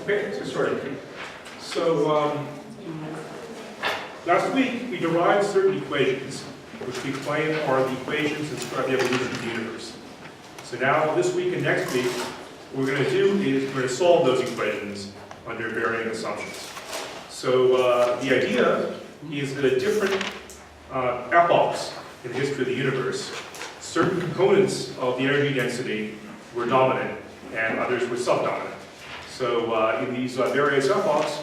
Okay, let's get started. So, last week we derived certain equations, which we claim are the equations that describe the evolution of the universe. So now, this week and next week, what we're going to do is we're going to solve those equations under varying assumptions. So, the idea is that at different epochs in the history of the universe, certain components of the energy density were dominant and others were subdominant. So in these various epochs,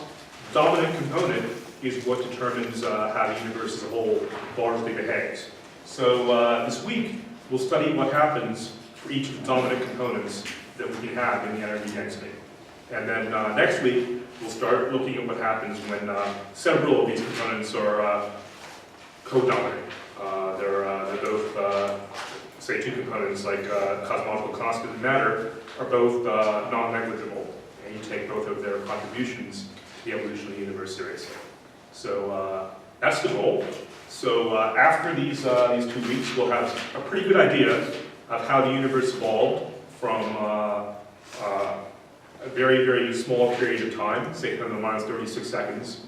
dominant component is what determines how the universe as a whole largely behaves. So this week, we'll study what happens for each of the dominant components that we can have in the energy density. And then next week, we'll start looking at what happens when several of these components are co-dominant. They're both, say, two components like cosmological constant and matter are both non-negligible, and you take both of their contributions to the evolution of the universe seriously. So that's the goal. So after these 2 weeks, we'll have a pretty good idea of how the universe evolved from a very, very small period of time, say 10 to the minus 36 seconds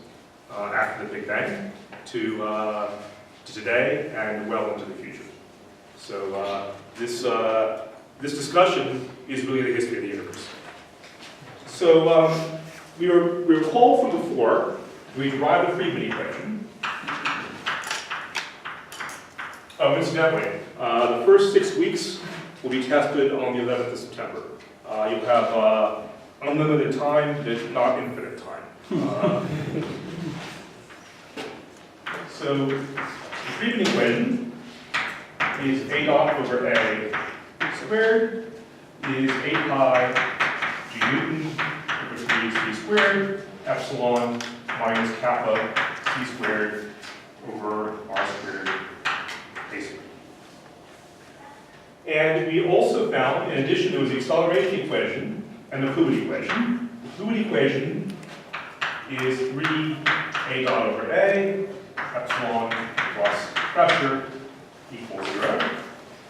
after the Big Bang, to today and well into the future. So this discussion is really the history of the universe. So we recall from before, we derived the Friedmann equation. Oh, incidentally, the first 6 weeks will be tested on the 11th of September. You'll have unlimited time, but not infinite time. So the Friedmann equation is A dot over A squared is 8 pi g Newton over 3 c squared epsilon minus kappa c squared over r squared a squared. And we also found, in addition, there was the acceleration equation and the fluid equation. The fluid equation is 3 a dot over a epsilon plus pressure equals 0.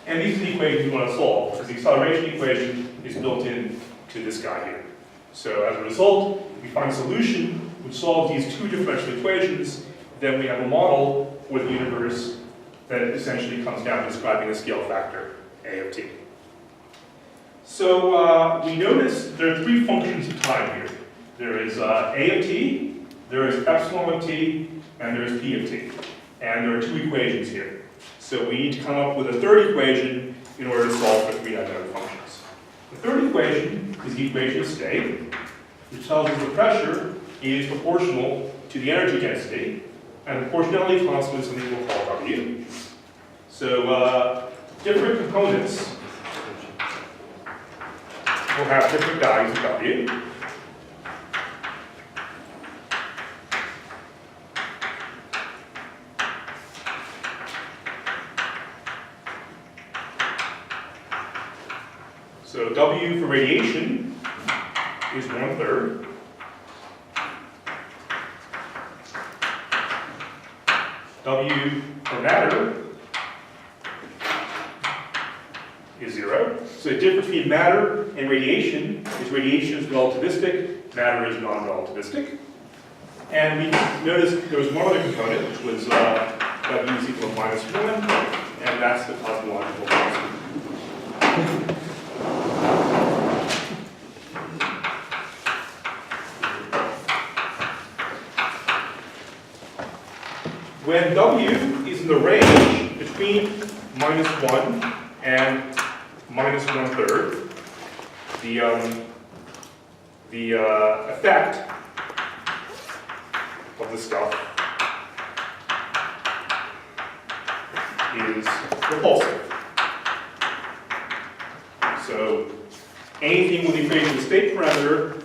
And these are the equations we want to solve, because the acceleration equation is built in to this guy here. So as a result, we find a solution which solves these two differential equations. Then we have a model for the universe that essentially comes down to describing a scale factor, A of t. So we notice there are three functions of time here. There is A of t, there is epsilon of t, and there is p of t. And there are two equations here. So we need to come up with a third equation in order to solve for three dynamic functions. The third equation is the equation of state, which tells us the pressure is proportional to the energy density, and the proportionality constant is something we'll call W. So different components will have different values of W. So W for radiation is 1/3. W for matter is 0. So the difference between matter and radiation is relativistic, matter is non-relativistic. And we noticed there was one other component, which was W is equal to -1, and that's the cosmological constant. When W is in the range between -1 and -1/3, the effect of the stuff is repulsive. So anything with the equation of the state parameter,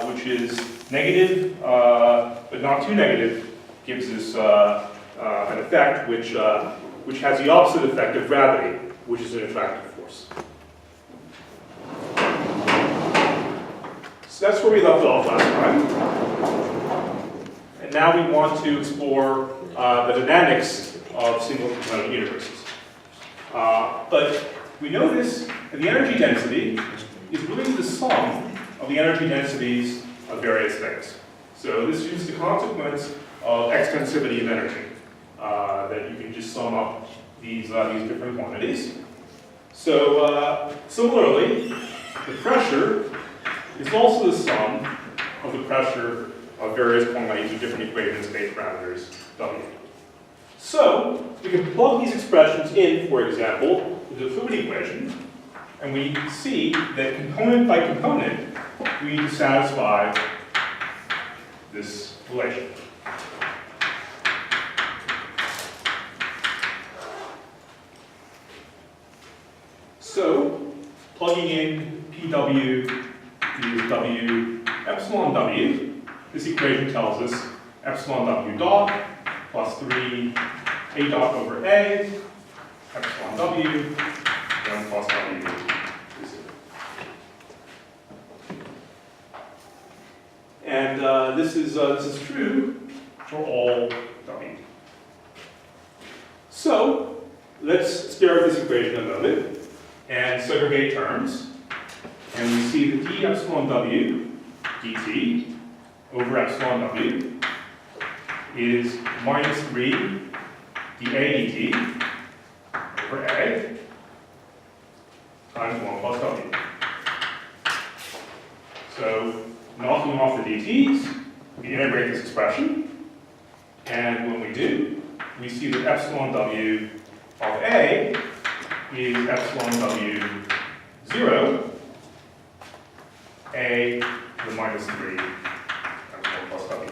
which is negative, but not too negative, gives us an effect which has the opposite effect of gravity, which is an attractive force. So that's where we left off last time. And now we want to explore the dynamics of single component universes. But we notice that the energy density is really the sum of the energy densities of various things. So this is the consequence of extensivity of energy, that you can just sum up these different quantities. So similarly, the pressure is also the sum of the pressure of various quantities of different equations, space parameters, W. So we can plug these expressions in, for example, the fluid equation, and we see that component by component, we satisfy this relation. So, plugging in PW is W epsilon W. This equation tells us epsilon W dot plus 3 A dot over A, epsilon W, 1 plus W is 0. And this is true for all W. So, let's stare at this equation a moment and segregate terms. And we see that d epsilon W dt over epsilon W is minus 3 dA dt over A times 1 plus W. So, knocking off the dt's, we integrate this expression, and when we do, we see that epsilon W of A is epsilon W 0, A to the minus 3 times 1 plus W.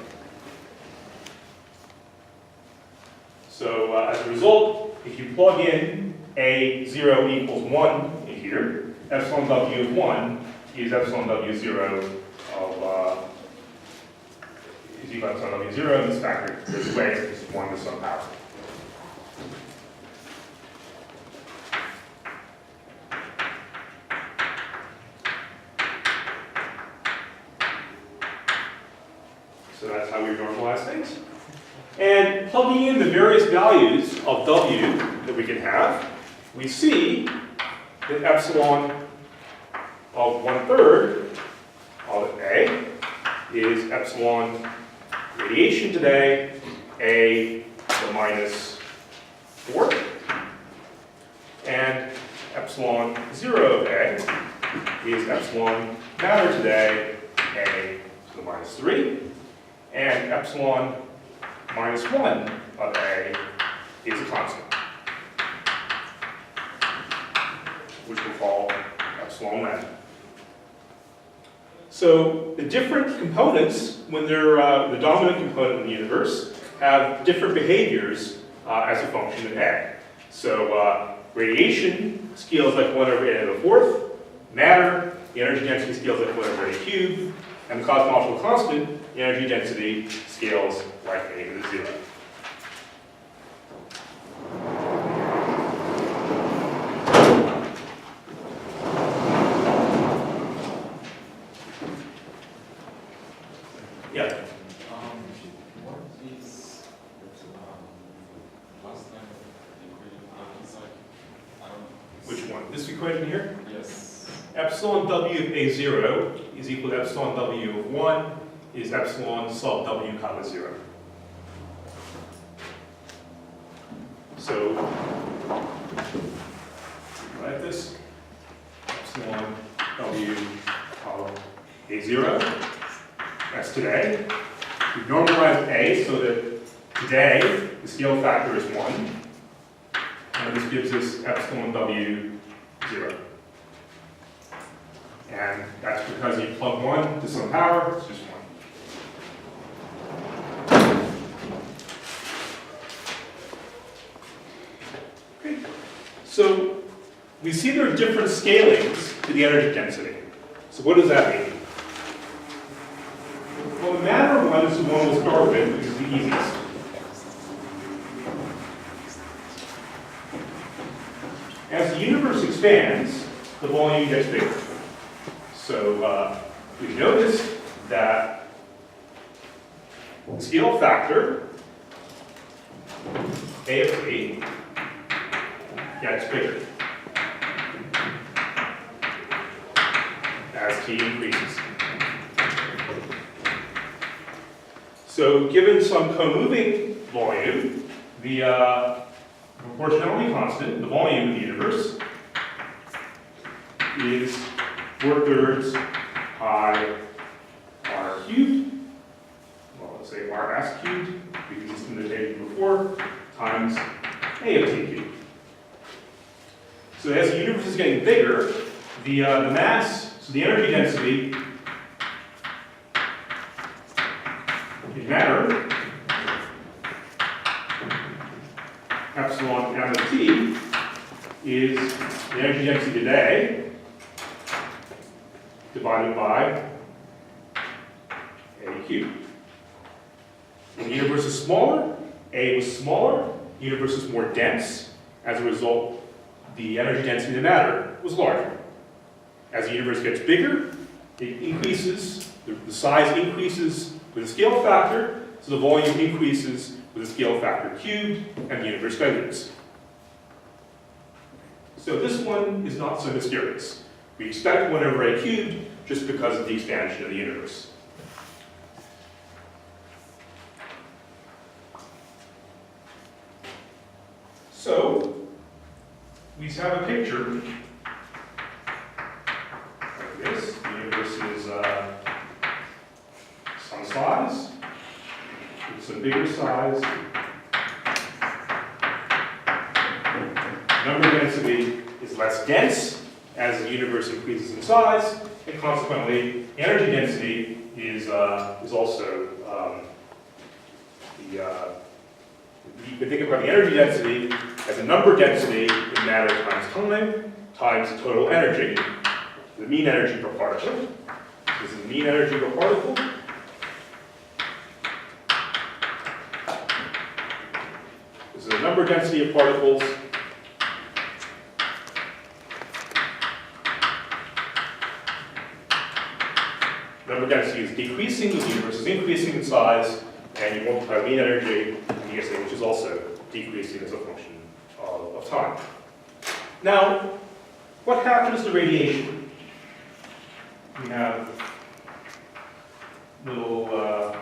So as a result, if you plug in A0 equals 1 in here, epsilon W of 1 is epsilon W 0 of is equal to epsilon W 0, and this factor goes away, so this is 1 to some power. So that's how we normalize things. And plugging in the various values of W that we can have, we see that epsilon of 1/3 of A is epsilon radiation today, A to the minus 4, and epsilon 0 of A is epsilon matter today, A to the minus 3, and epsilon minus 1 of A is a constant, which we'll call epsilon n. So the different components, when they're the dominant component in the universe, have different behaviors as a function of A. So radiation scales like 1 over 8 to the 4th, matter, the energy density scales like 1 over 8 cubed, and the cosmological constant, the energy density scales like A to the 0. Yeah. What is last time the equation inside? Which one? This equation here? Yes. Epsilon W of A0 is equal to epsilon W of 1 is epsilon sub W comma 0. So, write this. Epsilon W of A0. That's today. We've normalized A so that today the scale factor is 1. And this gives us epsilon W 0. And that's because you plug 1 to some power, it's just 1. Okay. So we see there are different scalings to the energy density. So what does that mean? Well, the matter one is the one we'll start with, which is the easiest. As the universe expands, the volume gets bigger. So we notice that the scale factor, A of t, gets bigger. as t increases. So given some co-moving volume, the proportionality constant, the volume of the universe, is 4/3 pi r cubed, well, let's say rs cubed, because it's been notated before, times a of t cubed. So as the universe is getting bigger, the mass, so the energy density in matter, epsilon m of t, is the energy density today divided by a cubed. When the universe is smaller, a was smaller, the universe is more dense. As a result, the energy density of matter was larger. As the universe gets bigger, it increases, the size increases with a scale factor, so the volume increases with a scale factor cubed, and the universe dilutes. So this one is not so mysterious. We expect 1 over a cubed just because of the expansion of the universe. So, we have a picture like this. The universe is some size, with some bigger size. Number density is less dense as the universe increases in size, and consequently, the energy density is also you can think about the energy density as a number density in matter times time times total energy, the mean energy per particle. This is the mean energy per particle. This is the number density of particles. Number density is decreasing as the universe is increasing in size, and you multiply mean energy, which is also decreasing as a function of time. Now, what happens to radiation? We have little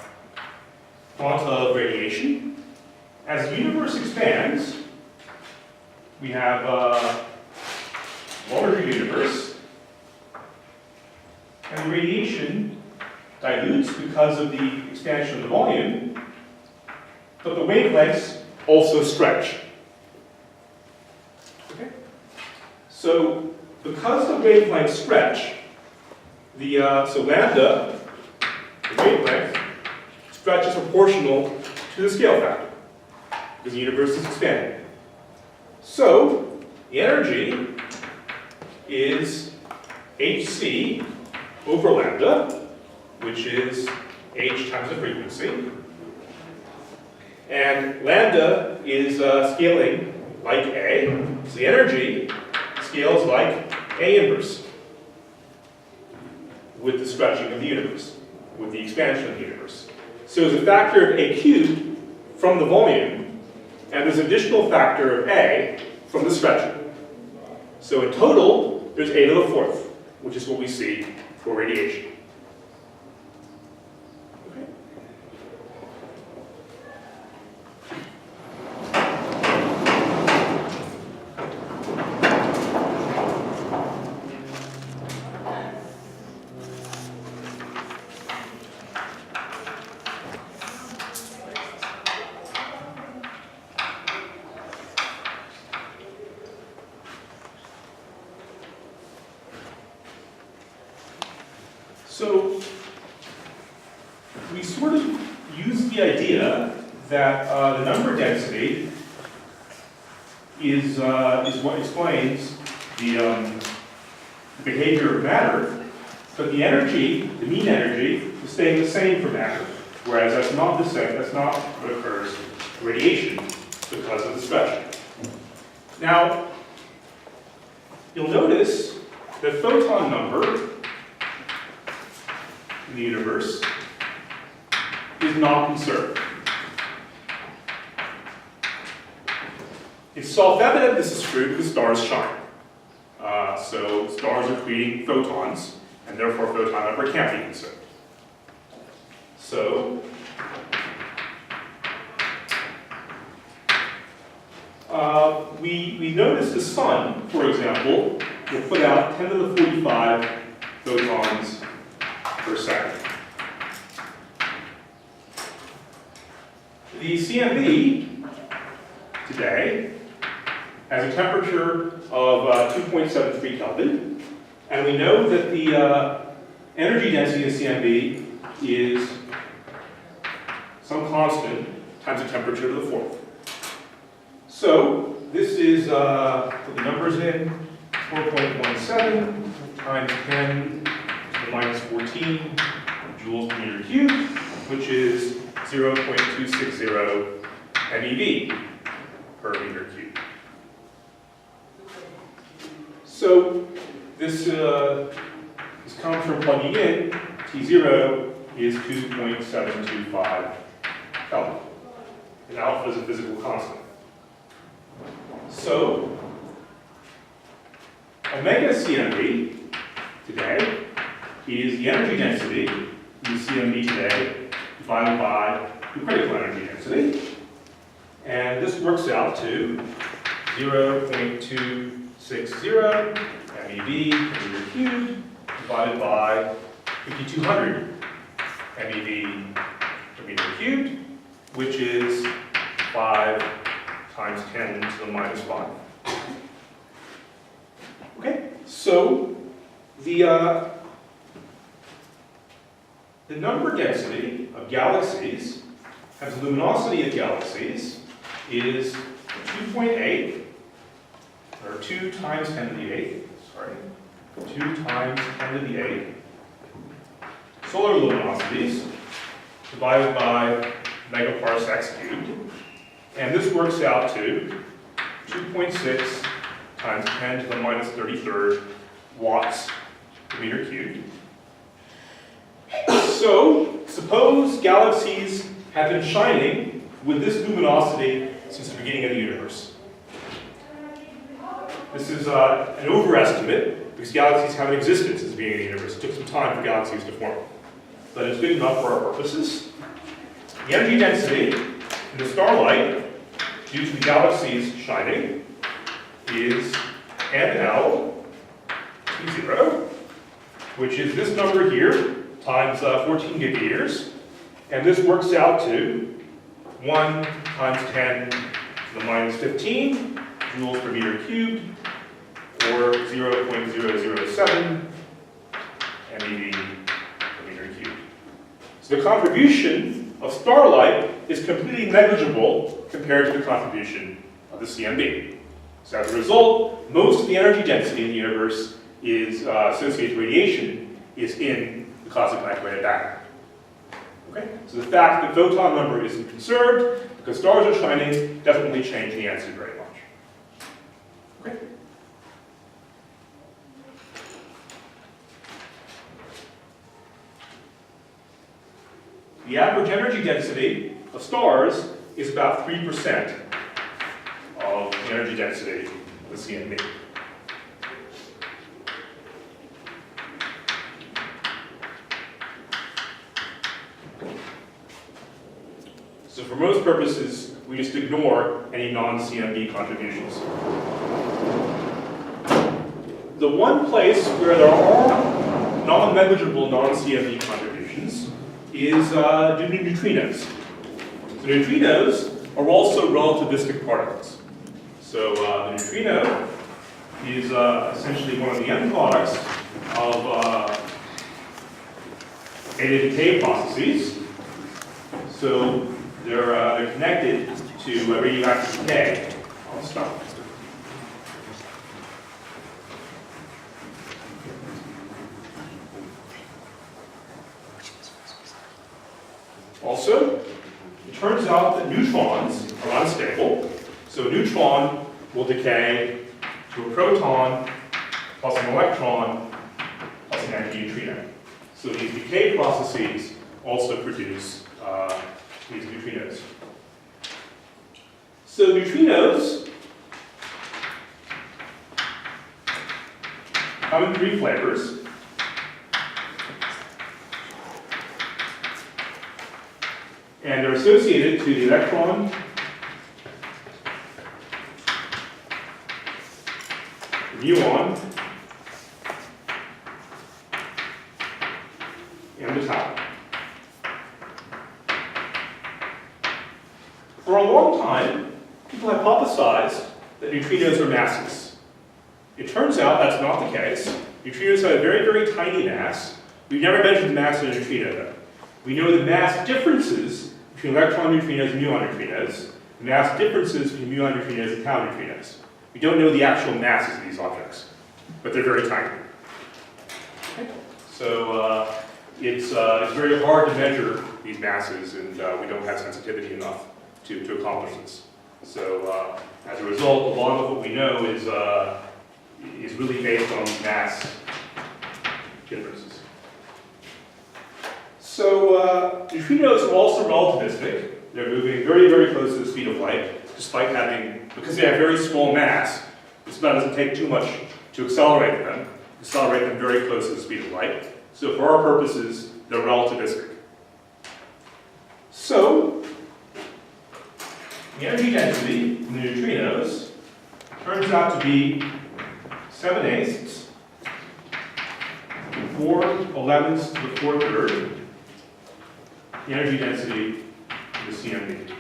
quanta of radiation. As the universe expands, we have a larger universe, and the radiation dilutes because of the expansion of the volume, but the wavelengths also stretch. Okay? So, because the wavelengths stretch, so lambda, the wavelength, stretches proportional to the scale factor, because the universe is expanding. So, the energy is hc over lambda, which is h times the frequency. And lambda is scaling like A, so the energy scales like A inverse with the stretching of the universe, with the expansion of the universe. So there's a factor of A cubed from the volume, and there's an additional factor of A from the stretching. So in total, there's A to the fourth, which is what we see for radiation. So we sort of use the idea that the number density is what explains the behavior of matter, but the energy, the mean energy, is staying the same for matter, whereas that's not the same, that's not what occurs in radiation because of the stretching. Now, you'll notice the photon number in the universe is not conserved. It's self-evident this is true because stars shine. So stars are creating photons, and therefore photon number can't be conserved. So, we notice the sun, for example, will put out 10 to the 45 photons per second. The CMB today has a temperature of 2.73 Kelvin, and we know that the energy density of CMB is some constant times the temperature to the fourth. So this is, put the numbers in, 4.17 times 10 to the minus 14 joules per meter cubed, which is 0.260 MeV per meter cubed. So this comes from plugging in. T0 is 2.725 Kelvin. And alpha is a physical constant. So omega CMB today is the energy density in CMB today divided by the critical energy density. And this works out to 0.260 MeV per meter cubed divided by 5,200 MeV per meter cubed, which is 5 times 10 to the minus 5. Okay, so the number density of galaxies times the luminosity of galaxies is 2.8, or 2 times 10 to the 8th, sorry, 2 times 10 to the 8th solar luminosities divided by megaparsecs cubed. And this works out to 2.6 times 10 to the minus 33rd watts per meter cubed. So, suppose galaxies have been shining with this luminosity since the beginning of the universe. This is an overestimate because galaxies haven't existed since the beginning of the universe. It took some time for galaxies to form. But it's good enough for our purposes. The energy density in the starlight, due to the galaxies shining, is NL T0, which is this number here, times 14 gigayears. And this works out to 1 times 10 to the minus 15 joules per meter cubed, or 0.007 MeV per meter cubed. So the contribution of starlight is completely negligible compared to the contribution of the CMB. So as a result, most of the energy density in the universe is associated with radiation is in the cosmic microwave background. Okay? So the fact that photon number isn't conserved because stars are shining doesn't really change the answer very much. Okay? The average energy density of stars is about 3% of the energy density of the CMB. So for most purposes, we just ignore any non-CMB contributions. The one place where there are non-negligible non-CMB contributions is due to neutrinos. So neutrinos are also relativistic particles. So the neutrino is essentially one of the end products of beta decay processes. So they're connected to radioactive decay. I'll stop. Also, it turns out that neutrons are unstable. So a neutron will decay to a proton plus an electron plus an antineutrino. So these decay processes also produce these neutrinos. So neutrinos come in three flavors. And they're associated to the electron, the muon, and the tau. For a long time, people hypothesized that neutrinos are massless. It turns out that's not the case. Neutrinos have a very, very tiny mass. We've never measured the mass of a neutrino, though. We know the mass differences between electron neutrinos and muon neutrinos, the mass differences between muon neutrinos and tau neutrinos. We don't know the actual masses of these objects, but they're very tiny. Okay. So it's very hard to measure these masses, and we don't have sensitivity enough to accomplish this. So as a result, a lot of what we know is really based on mass differences. So neutrinos are also relativistic. They're moving very, very close to the speed of light, despite having, because they have very small mass, it doesn't take too much to accelerate them very close to the speed of light. So for our purposes, they're relativistic. So the energy density in the neutrinos turns out to be 7/8, 4/11 to the 4/3, the energy density of the CMB.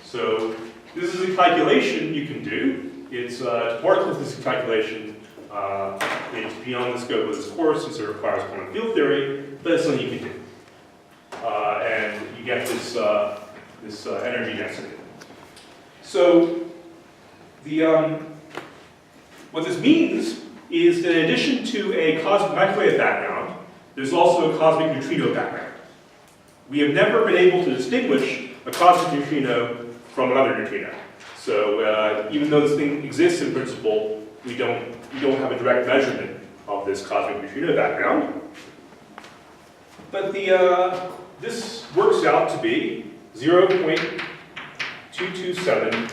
So this is a calculation you can do. It's particle physics calculation. It's beyond the scope of this course since it requires quantum field theory, but it's something you can do. And you get this, this energy density. So what this means is that in addition to a cosmic microwave background, there's also a cosmic neutrino background. We have never been able to distinguish a cosmic neutrino from another neutrino. So even though this thing exists in principle, we don't have a direct measurement of this cosmic neutrino background. But this works out to be 0.227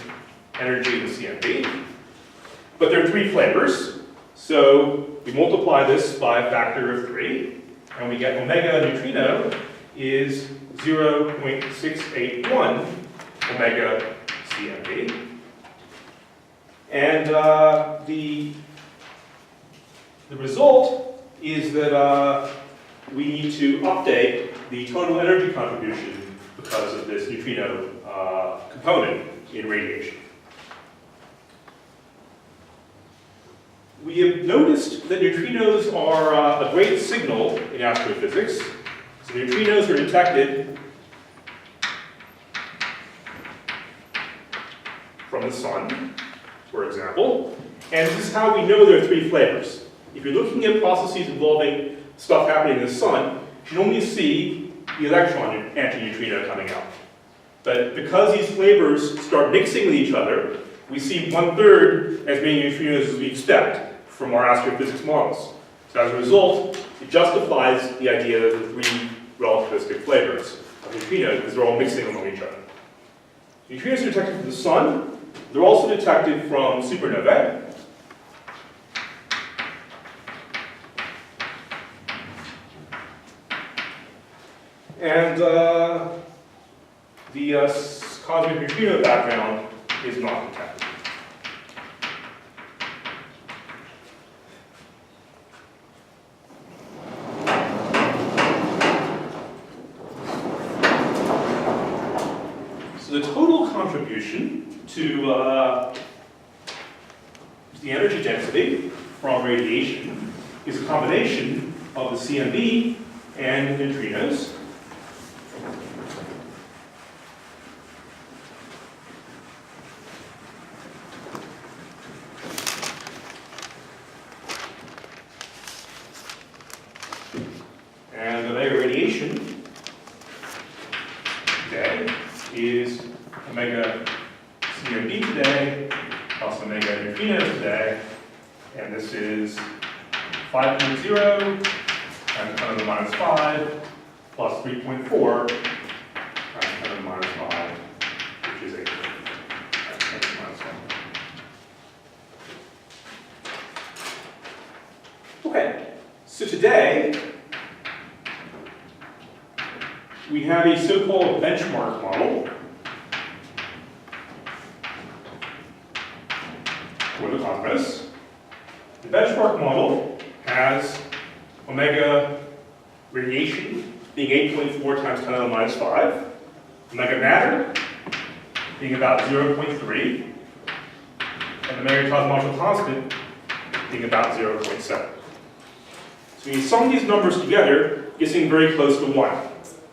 energy in the CMB. But there are 3 flavors. So we multiply this by a factor of 3, and we get omega neutrino is 0.681 omega CMB. And the result is that we need to update the total energy contribution because of this neutrino component in radiation. We have noticed that neutrinos are a great signal in astrophysics. So neutrinos are detected from the sun, for example. And this is how we know there are 3 flavors. If you're looking at processes involving stuff happening in the sun, you can only see the electron antineutrino coming out. But because these flavors start mixing with each other, we see 1/3 as many neutrinos as we expect from our astrophysics models. So as a result, it justifies the idea of the 3 relativistic flavors of neutrinos because they're all mixing among each other. Neutrinos are detected from the sun. They're also detected from supernovae. And the cosmic neutrino background is not detected. So the total contribution to the energy density from radiation is a combination of the CMB and the neutrinos. And the omega radiation today is omega CMB today plus omega neutrino today, and this is 5.0 times 10 to the minus 5 plus 3.4 times 10 to the minus 5, which is 8 times 10 to the minus 1. Okay, so today we have a so-called benchmark model for the cosmos. The benchmark model has omega radiation being 8.4 times 10 to the minus 5, omega matter being about 0.3, and omega cosmological constant being about 0.7. So when you sum these numbers together, you're getting very close to 1.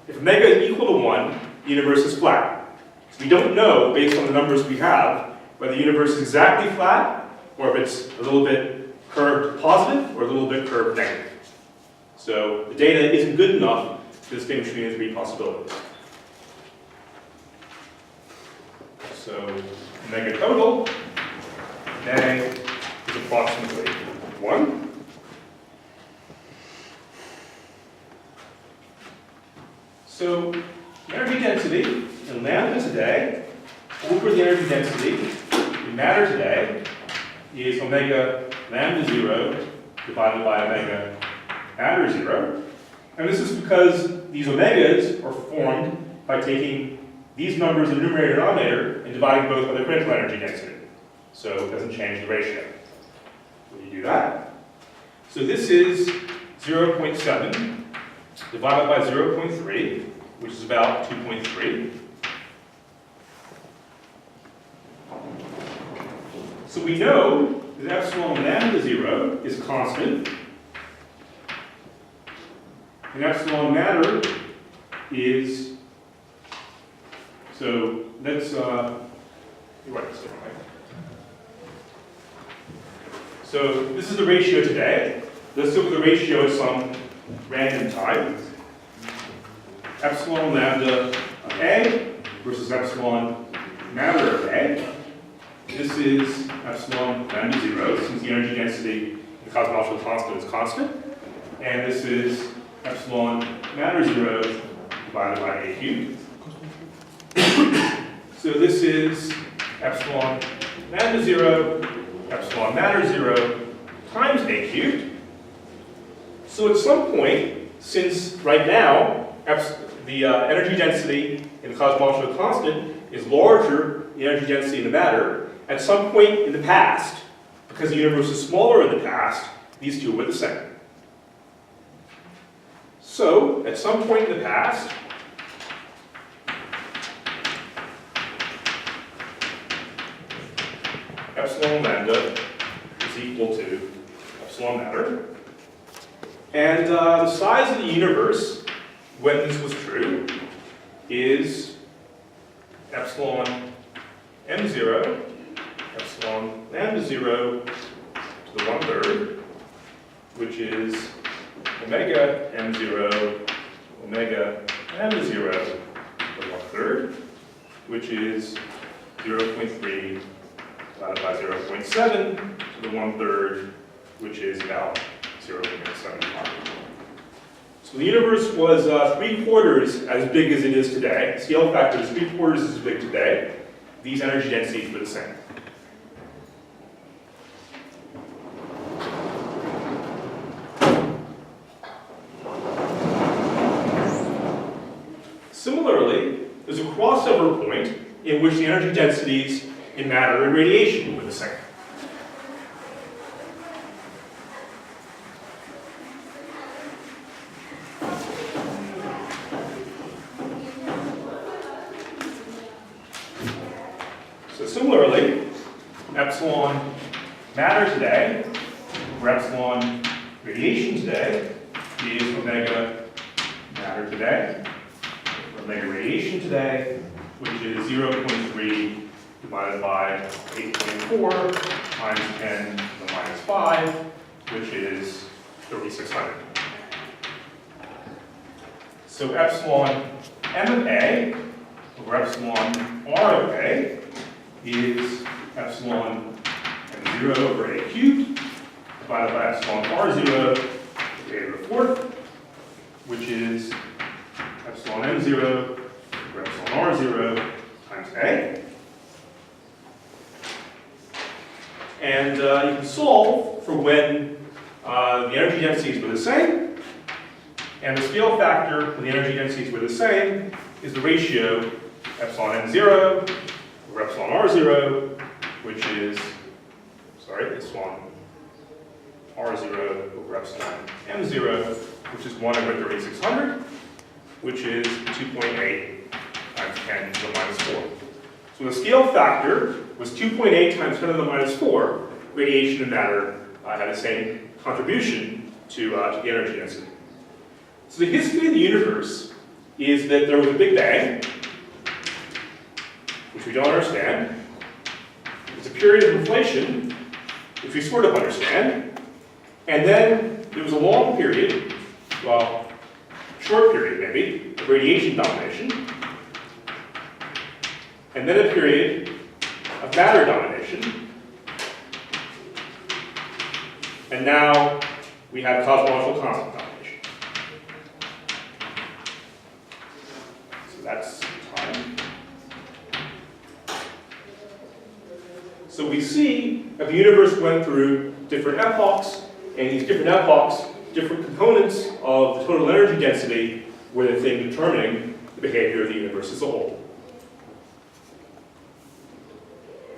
If omega is equal to 1, the universe is flat. So we don't know, based on the numbers we have, whether the universe is exactly flat, or if it's a little bit curved positive, or a little bit curved negative. So the data isn't good enough to distinguish between the three possibilities. So omega total today is approximately 1. So the energy density in lambda today over the energy density in matter today is omega lambda 0 divided by omega matter 0. And this is because these omegas are formed by taking these numbers in the numerator and denominator and dividing both by the critical energy density. So it doesn't change the ratio when you do that. So this is 0.7 divided by 0.3, which is about 2.3. So we know that epsilon lambda 0 is constant, and epsilon matter is, so let's write this differently. So this is the ratio today. Let's look at the ratio at some random time. Epsilon lambda of A versus epsilon matter of A. This is epsilon lambda 0, since the energy density in the cosmological constant is constant. And this is epsilon matter 0 divided by A cubed. So this is epsilon lambda 0, epsilon matter 0 times A cubed. So at some point, since right now, the energy density in the cosmological constant is larger than the energy density in the matter, at some point in the past, because the universe is smaller in the past, these two were the same. So, at some point in the past, epsilon lambda is equal to epsilon matter. And the size of the universe, when this was true, is epsilon m0, epsilon lambda 0 to the 1/3, which is omega m0, omega lambda 0 to the 1/3, which is 0.3 divided by 0.7 to the 1/3, which is about 0.75. So the universe was 3/4 as big as it is today. The scale factor is 3/4 as big today. These energy densities were the same. Similarly, there's a crossover point in which the energy densities in matter and radiation were the same. So similarly, epsilon matter today, or epsilon radiation today, is omega matter today, or omega radiation today, which is 0.3 divided by 8.4 times 10 to the minus 5, which is 3,600. So epsilon m of A, over epsilon r of A, is epsilon m0 over A cubed, divided by epsilon r0 to the 8 to the 4th, which is epsilon m0 over epsilon r0 times A. And you can solve for when the energy densities were the same. And the scale factor when the energy densities were the same is the ratio epsilon n0 over epsilon r0, which is, epsilon r0 over epsilon m0, which is 1 over 3600, which is 2.8 times 10 to the minus 4. So the scale factor was 2.8 times 10 to the minus 4. Radiation and matter had the same contribution to the energy density. So the history of the universe is that there was a Big Bang, which we don't understand. There's a period of inflation, which we sort of understand. And then there was a long period, well, short period maybe, of radiation domination. And then a period of matter domination. And now we have cosmological constant domination. So that's time. So we see that the universe went through different epochs, and these different epochs, different components of the total energy density were the thing determining the behavior of the universe as a whole.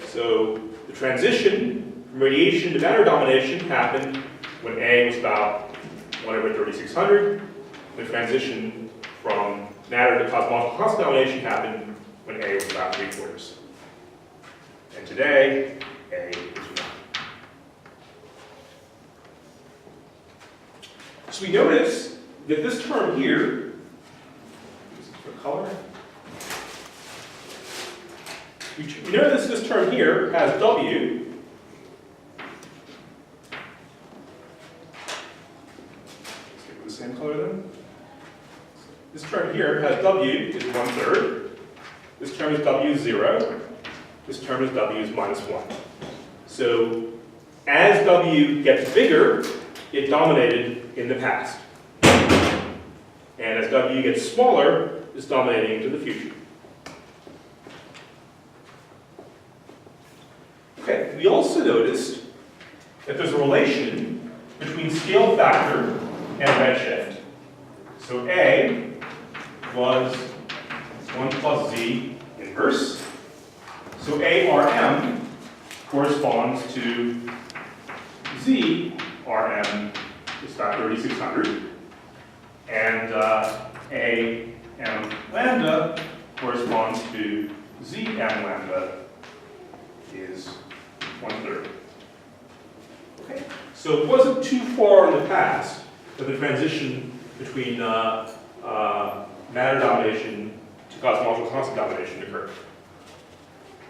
So the transition from radiation to matter domination happened when A was about 1 over 3600. The transition from matter to cosmological constant domination happened when A was about 3/4. And today, A is 1. So we notice that this term here, for color, we notice this term here has W. Let's stick with the same color then. This term here has W is 1/3. This term is W is 0. This term is W is minus 1. So as W gets bigger, it dominated in the past. And as W gets smaller, it's dominating into the future. Okay, we also noticed that there's a relation between scale factor and redshift. So A was 1 plus Z inverse. So ARM corresponds to ZRM is about 3600. And AM lambda corresponds to ZM lambda is 1/3. Okay, so it wasn't too far in the past that the transition between matter domination to cosmological constant domination occurred.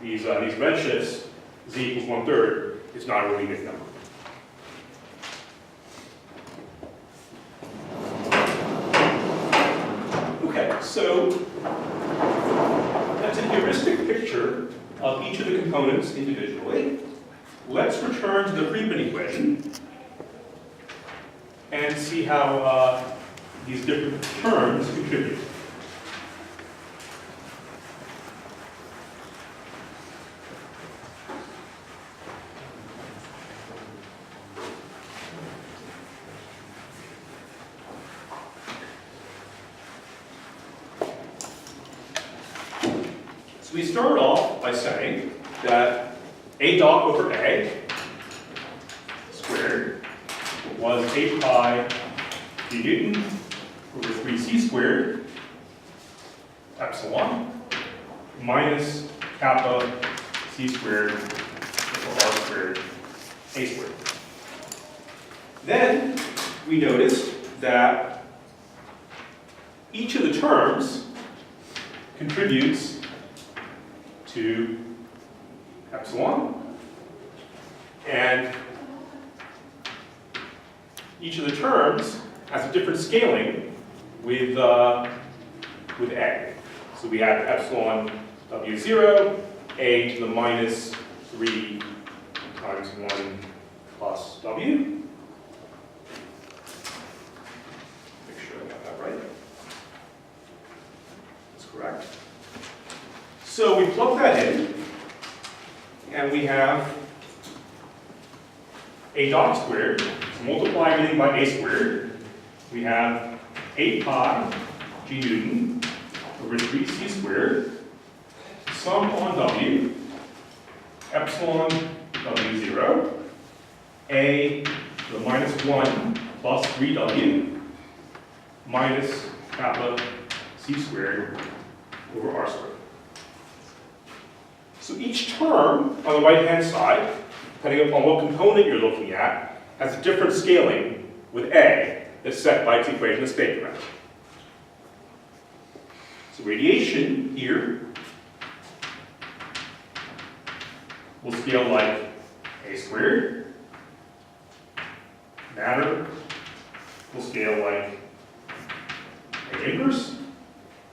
These redshifts, Z equals 1/3, is not a really big number. Okay, so that's a heuristic picture of each of the components individually. Let's return to the Friedmann equation and see how these different terms contribute. So we start off by saying that A dot over A squared was 8 pi d Newton over 3c squared epsilon minus kappa c squared over r squared a squared. Then we noticed that each of the terms contributes to epsilon, and each of the terms has a different scaling with A. So we have epsilon W0, A to the minus 3 times 1 plus W. Make sure I got that right. That's correct. So we plug that in, and we have A dot squared. So multiply everything by A squared. We have 8 pi g Newton over 3c squared, sum on W, epsilon W0, A to the minus 1 plus 3W minus kappa c squared over r squared. So each term on the right-hand side, depending upon what component you're looking at, has a different scaling with A that's set by its equation of state parameter. So radiation here will scale like A squared. Matter will scale like A inverse.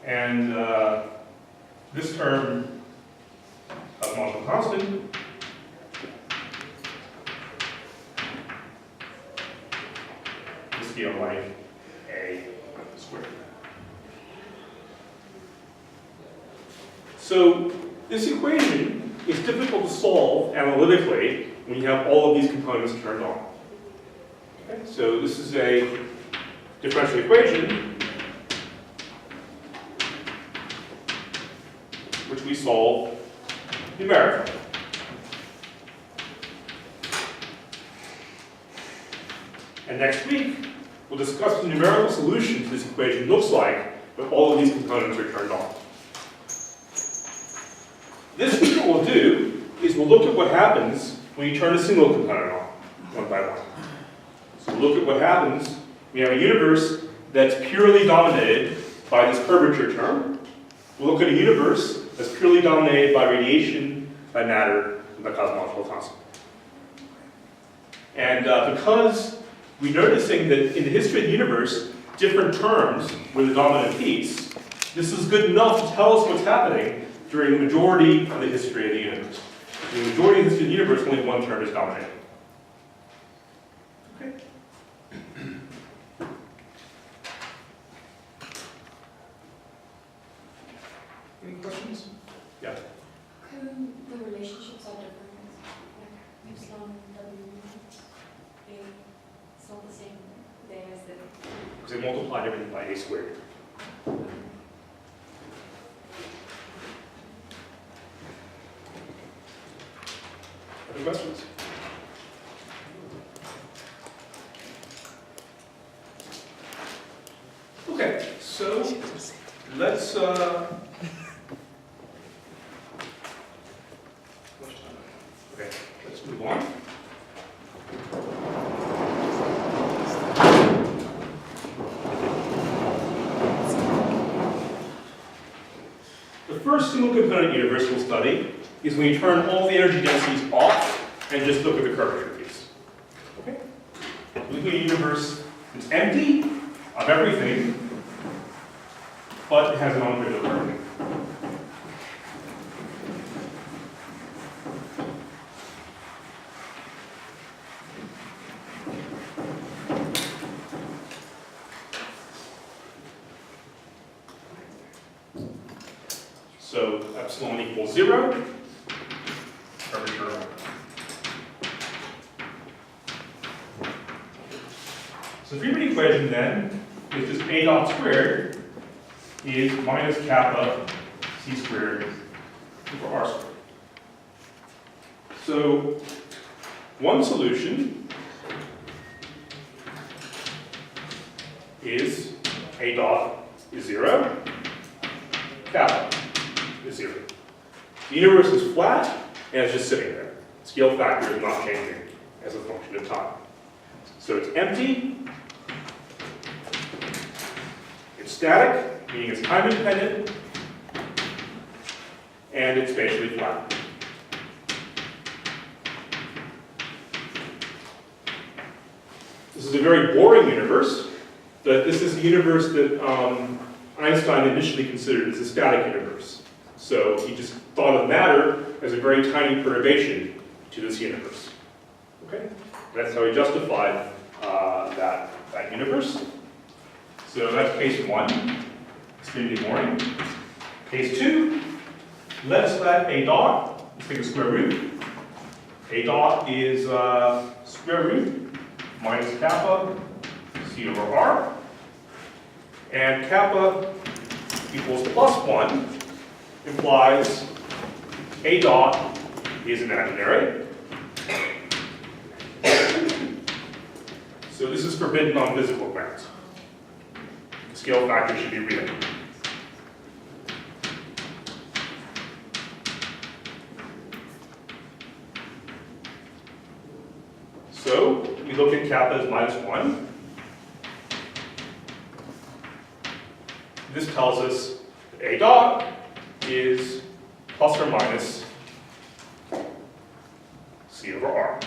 And this term of Marshall constant will scale like A squared. So this equation is difficult to solve analytically when you have all of these components turned on. Okay? So this is a differential equation which we solve numerically. And next week, we'll discuss the numerical solution to this equation looks like when all of these components are turned on. This week what we'll do is we'll look at what happens when you turn a single component on, one by one. So we'll look at what happens when you have a universe that's purely dominated by this curvature term. We'll look at a universe that's purely dominated by radiation, by matter, and by cosmological constant. And because we're noticing that in the history of the universe, different terms were the dominant piece, this is good enough to tell us what's happening during the majority of the history of the universe. In the majority of the history of the universe, only one term is dominating. Okay? Any questions? Yeah. Can the relationships are different? Like epsilon, W, A, it's not the same there as the. Because they multiply everything by A squared. Other questions? Okay, so let's okay, let's move on. The first single component universe we'll study is when you turn all the energy densities off and just look at the curvature piece. Okay? Looking at a universe that's empty of everything, but it has an element of everything. So epsilon equals 0, curvature. So the Friedmann equation then is just A dot squared is minus kappa c squared over r squared. So one solution is A dot is 0, kappa is 0. The universe is flat and it's just sitting there. Scale factor is not changing as a function of time. So it's empty, it's static, meaning it's time independent, and it's spatially flat. This is a very boring universe, but this is the universe that Einstein initially considered as a static universe. So he just thought of matter as a very tiny perturbation to this universe. Okay? That's how he justified that universe. So that's case 1, extremely boring. Case 2, let's let A dot, let's take a square root. A dot is square root minus kappa c over r. And kappa equals to +1 implies A dot is imaginary. So this is forbidden on physical grounds. The scale factor should be real. So we look at kappa as -1. This tells us that A dot is plus or minus C over R.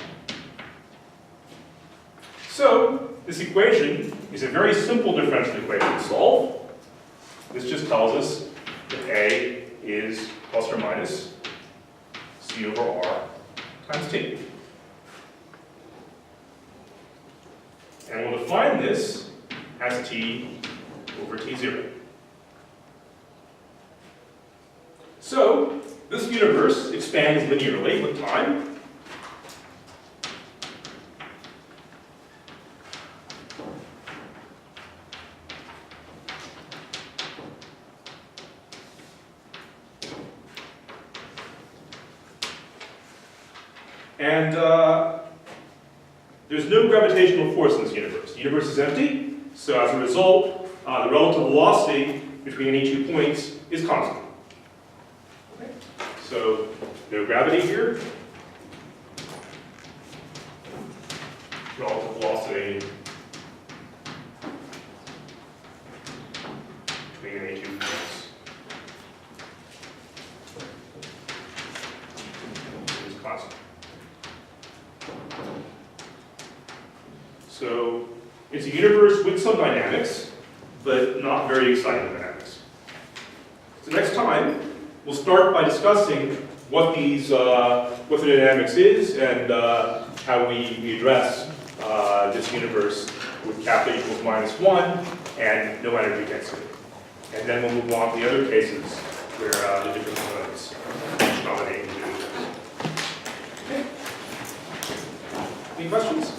So this equation is a very simple differential equation to solve. This just tells us that A is plus or minus C over R times T. And we'll define this as T over T0. So this universe expands linearly with time. And there's no gravitational force in this universe. The universe is empty, so as a result, the relative velocity between any 2 points is constant. Okay. So no gravity here. Relative velocity between any 2 points is constant. So it's a universe with some dynamics, but not very exciting dynamics. So next time, we'll start by discussing what what the dynamics is and how we address this universe with kappa equals -1 and no energy density. And then we'll move on to the other cases where the different components dominate the universe. Okay. Any questions?